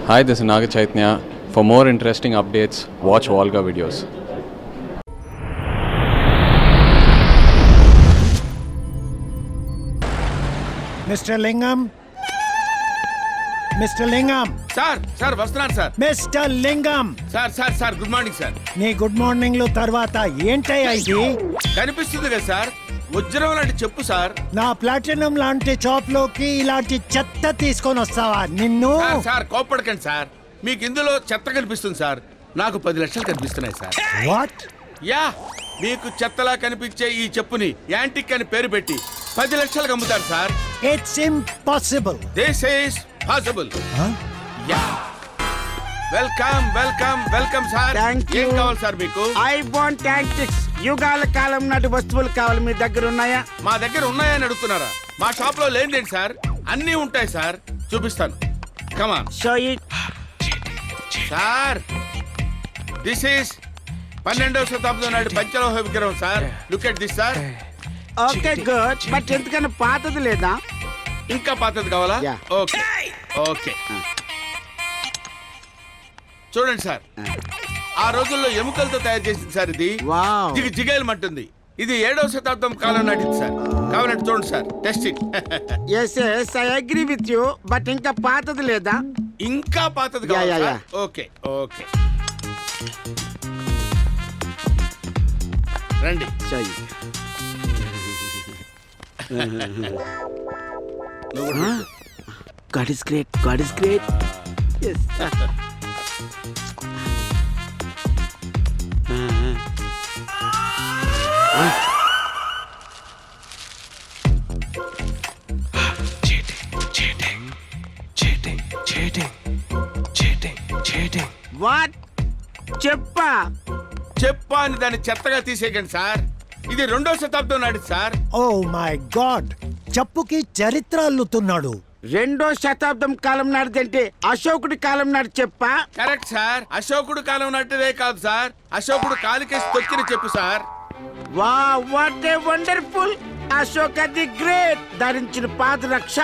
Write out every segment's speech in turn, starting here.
Hi, this is Naga Chaitanya. For more interesting updates, watch Volga videos. Mr. Lingam? Mr. Lingam? Sir వస్తున్నాను sir. Mr. Lingam! Sir good morning sir. నీ good మార్నింగ్లు తర్వాత ఏంటయ్యా ఇది? కనిపిస్తుంది కదా sir, వజ్రం లాంటి చెప్పు సార్. నా ప్లాటినం లాంటి షాప్ లోకి ఇలాంటి చెత్త తీసుకొని వస్తావా నిన్ను? సార్ కోప్పడకండి సార్, మీకు ఇందులో చెత్త కనిపిస్తుంది సార్, నాకు 10 లక్షలు కనిపిస్తున్నాయి సార్. వాట్? యా, మీకు చెత్తలా కనిపించే ఈ చెప్పుని యాంటిక్ అని పేరు పెట్టి 10 లక్షలకు అమ్ముతారు sir. It's impossible. This is possible. Yeah, welcome sir. Thank ఏం you. కావాలి సార్ మీకు? I want antiques. యుగాల కాలం నాటి వస్తువులు కావాలి, మీ దగ్గర ఉన్నాయా? మా దగ్గర ఉన్నాయని అడుగుతున్నారా? మా షాప్ లో లేనిదేంటి సార్, అన్నీ ఉంటాయి సార్, చూపిస్తాను. Come on show it. Sir, this is 12వ శతాబ్దం నాటి పంచలోహ విగ్రహం sir. Look at this sir. Okay good, but ఎందుకన్నా పాతది లేదా? ఇంకా పాతది కావాలా? Yeah. ఓకే చూడండి సార్, ఆ రోజుల్లో ఎముకలతో తయారు చేసింది సార్ ఇది. వావ్. జిగేలమంటుంది. ఇది 7వ శతాబ్దం కాలం నాటిది సార్. కావాలంటే చూడండి sir, test it. Yes I agree with you, but ఇంకా పాతది లేదా? ఇంకా పాతది Yeah, కావాలా yeah, సార్? ఓకే రండి. Show it. God is great, god is great. Yes. What? చెప్పా. చెప్పా అని దాన్ని చెత్తగా తీసేయకండి సార్. ఇది 2వ శతాబ్దం నాటిది సార్. ఓ మై గాడ్, చెప్పుకి చరిత్ర అల్లుతున్నాడు. 2వ శతాబ్దం కాలం నాటిదంటే అశోకుడి కాలం నాటి చెప్పా? కరెక్ట్ సార్, అశోకుడు కాలం నాటిదే కాదు సార్, అశోకుడు కాలికేసి తొక్కిన చెప్పు sir. Wow, what a wonderful. Ashoka the great ధరించిన పాదరక్ష.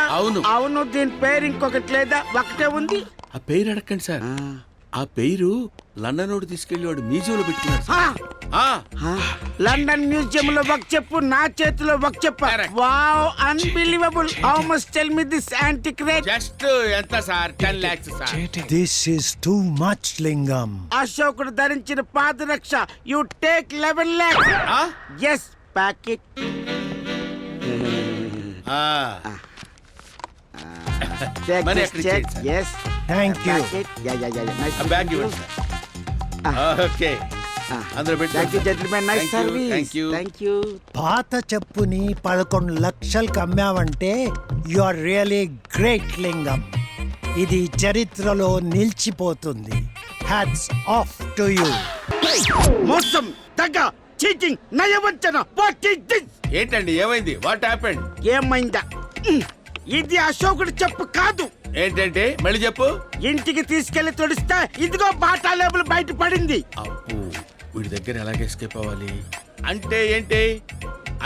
అవును, దీని పేరు ఇంకొకటి లేదా? ఒకటే ఉంది. ఆ పేరు అడగండి సార్. ఆ పేరు లండన్ నోడు తీసుకెళ్లి వాడు మ్యూజియంలో పెట్టుకున్నాడు సార్. లండన్ మ్యూజియం లో ఒక చెప్పు, నా చేతిలో ఒక చెప్పు. Correct. Wow, unbelievable. How much tell me this antique rate? Just ఎంత sir? 10 lakhs sir. This is too much Lingam. అశోకుడు ధరించిన పాదరక్ష you take 11 lakhs. Yes, packet. Money ఎక్కడ ఇచ్చేయండి సార్. Yes, thank you. బ్యాగ్ ఇవ్వండి సార్. ఓకే, అందులో thank you gentlemen, nice Thank you, service. thank you. Thank you. పాత చెప్పుని 11 లక్షలకు అమ్మావంటే you are really great Lingam. ఇది చరిత్రలో నిలిచిపోతుంది. Hats off to you. మోసం, దగ, చీటింగ్, నయవంచన. What is this? ఏంటండి, ఏమైంది? What happened? ఏమైందా? ఇది అశోకుడు చెప్పు కాదు. ఏంటంటే మళ్ళీ చెప్పు. ఇంటికి తీసుకెళ్లి తుడిస్తే ఇదిగో బాటా లేబుల్ బయట పడింది. అప్పు, వీడి దగ్గర ఎలాగ ఎస్కేప్ అవ్వాలి? అంటే ఏంటి,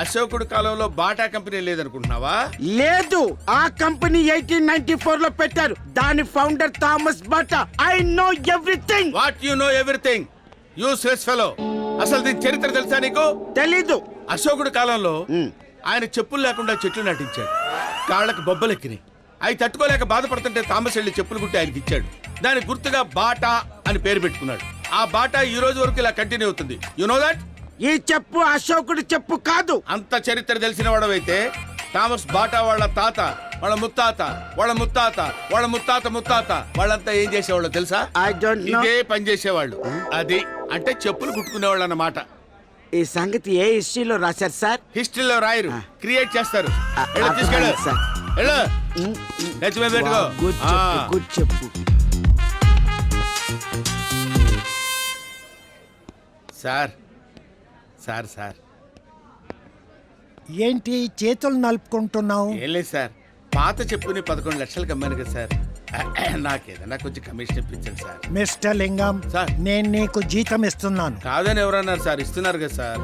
అశోకుడు కాలంలో బాటా కంపెనీ లేదనుకుంటున్నావా? లేదు, ఆ కంపెనీ 1894 లో పెట్టారు. దాని founder Thomas Bata. I know everything. What you know everything? Useless fellow. అసలు దీని చరిత్ర తెలుసా నీకు? తెలీదు. అశోకుడు కాలంలో ఆయన చెప్పులు లేకుండా చెట్లు నాటించాడు. కాళ్ళకు బొబ్బలెక్కినాయి. అవి తట్టుకోలేక బాధపడుతుంటే థామస్ వెళ్ళి చెప్పులు కుట్టి ఆయనకి ఇచ్చాడు. దానికి గుర్తుగా బాటా అని పేరు పెట్టుకున్నాడు. ఆ బాటా ఈ రోజు వరకు ఇలా కంటిన్యూ అవుతుంది. You know that? ఈ చెప్పు అశోకుడు చెప్పు కాదు. అంత చరిత్ర తెలిసిన వాడవైతే థామస్ బాటా వాళ్ళ తాత, వాళ్ళ ముత్తాత, వాళ్ళ ముత్తాత, వాళ్ళ ముత్తాత ముత్తాత వాళ్ళంతా ఏం చేసేవాళ్ళు తెలుసా? I don't know. ఇదే పని చేసేవాళ్ళు. అది అంటే చెప్పులు కుట్టుకునేవాళ్ళు అన్నమాట. ఈ సంగతి ఏ హిస్టరీలో రాశారు సార్? హిస్టరీలో రాయరు, క్రియేట్ చేస్తారు. వెళ్ళు, అర్థమైంది తీసుకెళ్ళు. సార్. వెళ్ళు. తెచ్చిపోయి పెట్టుకో. గుడ్ చెప్పు, గుడ్ చెప్పు. సార్ సార్ సార్ ఏంటి చేతులు నలుపుకుంటున్నావు? ఏం లేదు సార్, పాత చెప్పుని 11 లక్షలకు అమ్మాను కదా సార్. నాకేదన్నా కొంచెం కమిషన్ ఇప్పించండి సార్. మిస్టర్ లింగం, సార్. నేను నీకు జీతం ఇస్తున్నాను. కాదని ఎవరన్నారు సార్? ఇస్తున్నారు కదా సార్.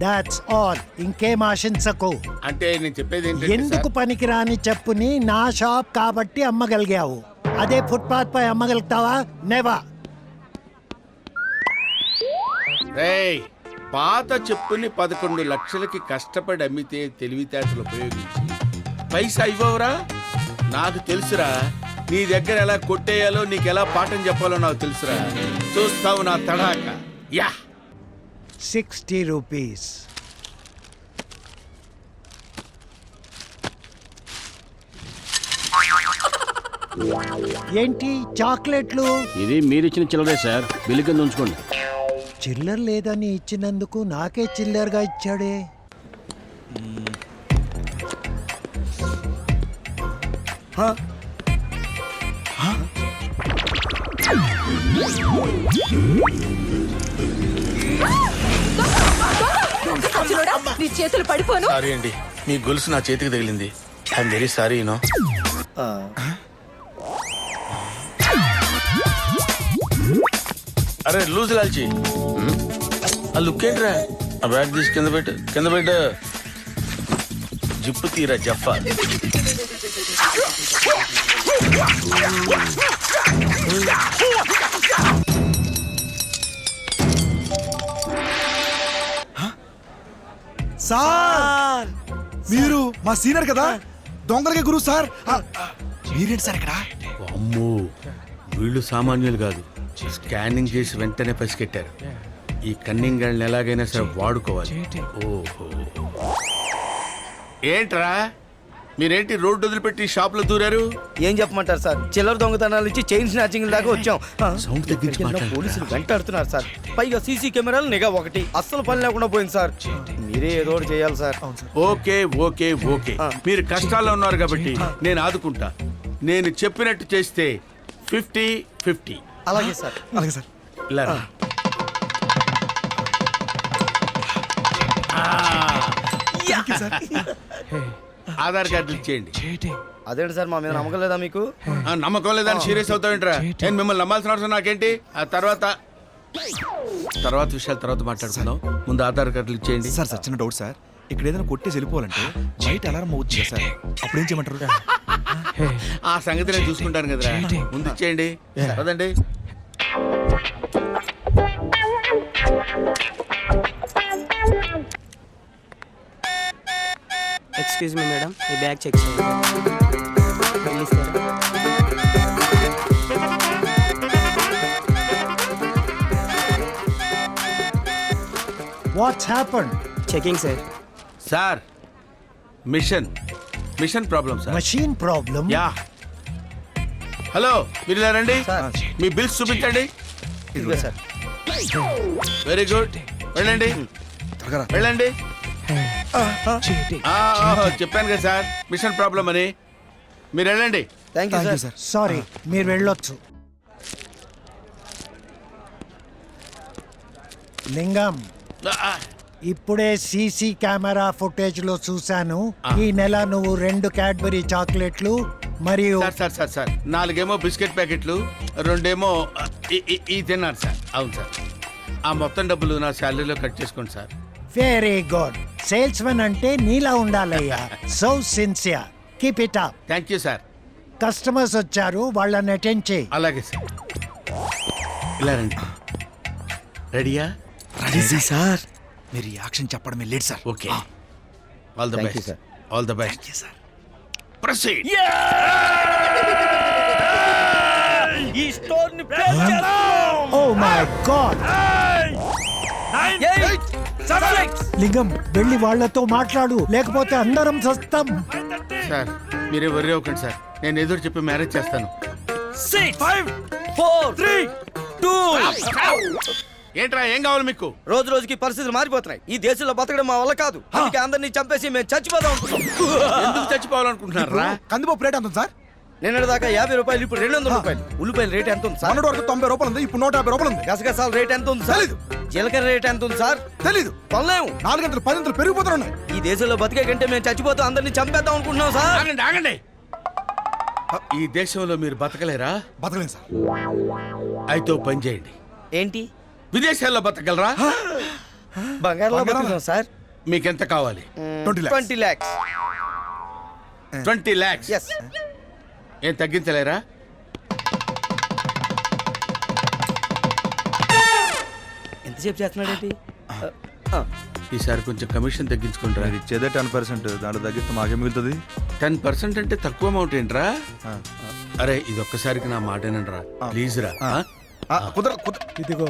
That's all. ఇంకేం ఆశించకు. అంటే నేను చెప్పేది ఏంటంటే ఎందుకు సార్, పనికిరాని చెప్పుని నా షాప్ కాబట్టి అమ్మగలిగావు. అదే ఫుట్పాత్ పై అమ్మగలుగుతావా? నెవా. రేయ్, పాత చెప్పుని 11 లక్షలకి కష్టపడి అమ్మితే తెలివితేటలు ఉపయోగించి పైసా ఇవ్వవురా? నాకు తెలుసురా, నీ దగ్గర ఎలా కొట్టేయాలో నీకు ఎలా పాఠం చెప్పాలో నాకు తెలుసురా. చూస్తావు నా తడాక. Yeah 60 rupees. ఏంటి చాక్లెట్లు? ఇది మీరిచ్చిన చిల్లరే సార్, బిల్లు కింద ఉంచుకోండి. చిల్లర లేదని ఇచ్చినందుకు నాకే చిల్లరగా ఇచ్చాడే. నీ చేతులు పడిపోను. సారీ అండి, మీ గొలుసు నా చేతికి తగిలింది. I'm very sorry you know. అరే లూజ్ లాల్చి, ఆ లుక్ ఏంట్రా? ఆ బ్యాగ్ తీసి కింద పెట్టు. జిప్పు తీరా జఫా. సార్ మీరు మా సీనియర్ కదా, దొంగలకి గురువు సార్. మీరేంటి సార్ ఇక్కడ? అమ్మో, వీళ్ళు సామాన్యులు కాదు. స్కానింగ్ చేసి వెంటనే పసిగట్టారు. ఈ కన్నింగ్ గాళ్ళని ఎలాగైనా సరే వాడుకోవాలి. ఓహో, ఏంట్రా మీరేంటి రోడ్డు వదిలిపెట్టి షాప్ లో దూరారు? ఏం చెప్పమంటారు సార్, చిల్లర దొంగతనాలు ఇచ్చి చైన్ స్నాచింగ్ దాకా వచ్చాం. సౌండ్ తగ్గించి మాట్లాడు. పోలీసులు వెంటాడుతున్నారు సార్. పైగా సీసీ కెమెరాలు నిఘా ఒకటి, అస్సలు పని లేకుండా పోయింది సార్. మీరే ఏదో ఒకటి చేయాలి సార్. ఓకే ఓకే ఓకే, మీరు కష్టాల్లో ఉన్నారు కాబట్టి నేను ఆదుకుంటా. నేను చెప్పినట్టు చేస్తే 50-50. అలాగే సార్. అలాగే సార్. ఇలా రా. ఆధార్ కార్డులు ఇచ్చేయండి. అదేంటి సార్, మా మీద నమ్మకం లేదా మీకు? నమ్మకం లేదని సీరియస్ అవుతావేంట్రా? నేను మిమ్మల్ని నమ్మాల్సిన అవసరం నాకేంటి? ఆ తర్వాత విషయాలు తర్వాత మాట్లాడుకుందాం. ముందు ఆధార్ కార్డులు ఇచ్చేయండి. సార్ సార్ చిన్న డౌట్ సార్, ఇక్కడ ఏదైనా కొట్టేసి వెళ్ళిపోవాలంటే బయట అలారం అవుతుంది సార్, అప్పుడు ఏం చేయమంటారు? ఆ సంగతి నేను చూసుకుంటాను కదరా, ముందు ఇచ్చేయండి. కదండి. ఎక్స్క్యూజ్ మీ మేడం, ఈ బ్యాగ్ చెక్ చేయండి. బిల్ ఇస్తారా? What's happened? Checking sir. Sir, machine problem sir. Machine problem. Ya. Hello, మీరు ఇలా రండి. సార్. మీ బిల్స్ చూపించండి. ఇదిగో సార్. వెరీ గుడ్, వెళ్ళండి వెళ్ళండి. చెప్పాను కదా సార్, మిషన్ ప్రాబ్లం అని. మీరు వెళ్ళండి. Thank you sir. సారీ, మీరు వెళ్ళొచ్చు. లింగం, ఇప్పుడే సీసీ కెమెరా ఫుటేజ్ లో చూశాను. ఈ నెల నువ్వు 2 క్యాడ్బరీ చాక్లెట్లు మరియు సార్ 4 బిస్కెట్ ప్యాకెట్లు, 2 ఈ తిన్నారు సార్. అవును సార్, ఆ మొత్తం డబ్బులు నా శాలరీలో కట్ చేసుకోండి సార్. Very good. సేల్స్ మెన్ అంటే నీలా ఉండాలయ్యా. So sincere, keep it up. Thank you sir. Customers వచ్చారు, వాళ్ళని అటెండ్ చేయి. అలాగే సార్. ఇలా రండి. రెడీయా? Ready sir. మీరు యాక్షన్ చెప్పడమే late sir. Okay, all the Thank you, best. sir. All the best sir. Proceed. ఈ స్టోర్ ని ఓ మై గాడ్. లింగం, వెళ్ళి వాళ్ళతో మాట్లాడు, లేకపోతే అందరం చస్తాం. సార్, మీరే వర్రీ అవ్వకండి సార్. నేను ఎదురు చెప్పి మ్యారేజ్ చేస్తాను. 6 5 4 3 2. ఏంట్రా, ఏం కావాలి మీకు? రోజు రోజుకి పరిస్థితులు మారిపోతున్నాయి. ఈ దేశంలో బతకడం మా వల్ల కాదు. అందుకే అందరినీ చంపేసి మేము చచ్చిపోదాం అనుకుంటున్నాం. ఎందుకు చచ్చిపోవాలనుకుంటున్నారా? కందిపప్పు రేట్ ఎంత ఉంది సార్? నిన్నటి దాకా 50 రూపాయలు, ఇప్పుడు 200 రూపాయలు. ఉల్లిపాయల రేట్ ఎంత ఉంది సార్? మొన్నటి వరకు 90 రూపాయలు ఉంది, ఇప్పుడు 150 రూపాయలు ఉంది. గసగసాల రేట్ ఎంత ఉంది సార్? తెలీదు. జీలకర్ర రేట్ ఎంత ఉంది సార్? తెలీదు. కొనలేము. 4 గంటలు 10 గంటలు పెరిగిపోతున్నాయి. ఈ దేశంలో బతికే కంటే మేము చచ్చిపోతూ అందరినీ చంపేద్దాం అనుకుంటున్నాం సార్. ఆగండి. ఈ దేశంలో మీరు బతకలేరా? బతకలేం సార్. అయితే ఓ పని చేయండి. ఏంటి? విదేశాల్లో బతకగలరా? బంగారంలో బతుకుతాం సార్. మీకెంత కావాలి? 20 lakhs. 20 lakhs. 20 lakhs. Yes. ఏం తగ్గించలేరా? ఎంతసేపు చేస్తున్నాడేంటి ఈసారి కొంచెం కమిషన్ తగ్గించుకుంటారా? మీరు ఇచ్చేదే 10%, దాంట్లో తగ్గిస్తే మాకే మిగులుతుంది. 10% అంటే తక్కువ అమౌంట్ ఏంట్రా? అరే ఇది ఒక్కసారికి నా మాటేనంట్రా ప్లీజ్ రా. ఇదిగో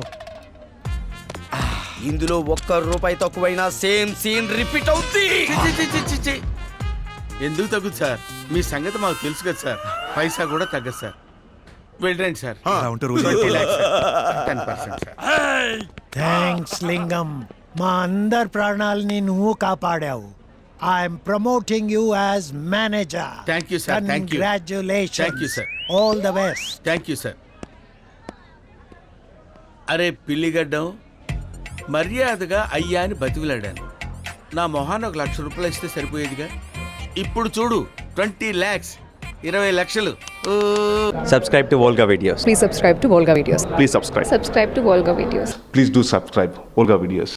ఇందులో ₹1 తక్కువైనా సేమ్ సీన్ రిపీట్ అవుతుంది. చి, చి. ఎందుకు తగ్గుదు సార్? మీ సంగతి మాకు తెలుసు కదా సార్. పైసా కూడా తగ్గదు సార్. వెళ్ళండి సార్. అలా ఉంటే రోజు 20 lakhs సార్. 10% సార్. థ్యాంక్స్ లింగం, మా అందరి ప్రాణాలని నువ్వు కాపాడావు. I'm promoting you as manager. Thank you, sir. Thank you. Congratulations. Thank you, sir. All the best. Thank you sir. అరే పిల్లిగడ్డం, మర్యాదగా అయ్యా అని బతికిలాడాను. నా మొహాన్ని ₹1,00,000 ఇస్తే సరిపోయేదిగా. ఇప్పుడు చూడు 20 lakhs, 20 లక్షలు. Subscribe to Volga Videos. Please subscribe to Volga Videos. Please subscribe. Subscribe to Volga Videos. Please do subscribe Volga Videos.